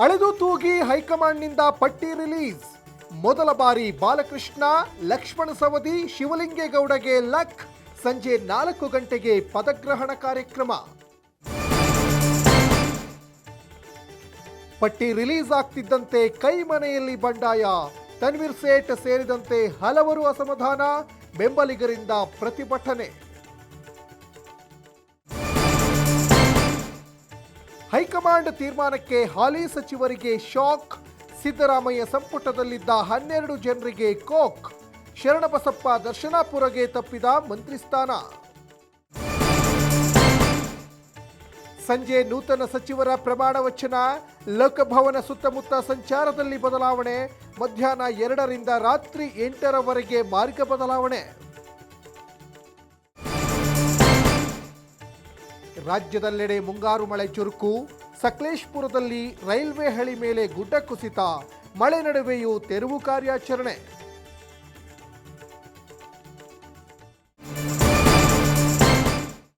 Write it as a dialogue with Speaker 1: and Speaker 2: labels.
Speaker 1: ಅಳೆದು ತೂಗಿ ಹೈಕಮಾಂಡ್ನಿಂದ ಪಟ್ಟಿ ರಿಲೀಸ್. ಮೊದಲ ಬಾರಿ ಬಾಲಕೃಷ್ಣ, ಲಕ್ಷ್ಮಣ ಸವದಿ, ಶಿವಲಿಂಗೇಗೌಡಗೆ ಲಕ್. ಸಂಜೆ 4 ಗಂಟೆಗೆ ಪದಗ್ರಹಣ ಕಾರ್ಯಕ್ರಮ. ಪಟ್ಟಿ ರಿಲೀಸ್ ಆಗ್ತಿದ್ದಂತೆ ಕೈ ಮನೆಯಲ್ಲಿ ಬಂಡಾಯ. ತನ್ವೀರ್ ಸೇಠ್ ಸೇರಿದಂತೆ ಹಲವರು ಅಸಮಾಧಾನ, ಬೆಂಬಲಿಗರಿಂದ ಪ್ರತಿಭಟನೆ. ಹೈಕಮಾಂಡ್ ತೀರ್ಮಾನಕ್ಕೆ ಹಾಲಿ ಸಚಿವರಿಗೆ ಶಾಕ್. ಸಿದ್ದರಾಮಯ್ಯ ಸಂಪುಟದಲ್ಲಿದ್ದ 12 ಜನರಿಗೆ ಕೋಕ್. ಶರಣಬಸಪ್ಪ ದರ್ಶನಾಪುರಗೆ ತಪ್ಪಿದ ಮಂತ್ರಿ ಸ್ಥಾನ. ಸಂಜೆ ನೂತನ ಸಚಿವರ ಪ್ರಮಾಣ ವಚನ. ಲೋಕಭವನ ಸುತ್ತಮುತ್ತ ಸಂಚಾರದಲ್ಲಿ ಬದಲಾವಣೆ. ಮಧ್ಯಾಹ್ನ 2ರಿಂದ ರಾತ್ರಿ 8ರವರೆಗೆ ಮಾರ್ಗ ಬದಲಾವಣೆ. ರಾಜ್ಯದೆಲ್ಲೆಡೆ ಮುಂಗಾರು ಮಳೆ ಚುರುಕು. ಸಕಲೇಶಪುರದಲ್ಲಿ ರೈಲ್ವೆ ಹಳಿ ಮೇಲೆ ಗುಡ್ಡ ಕುಸಿತ. ಮಳೆ ನಡುವೆಯೂ ತೆರವು ಕಾರ್ಯಾಚರಣೆ.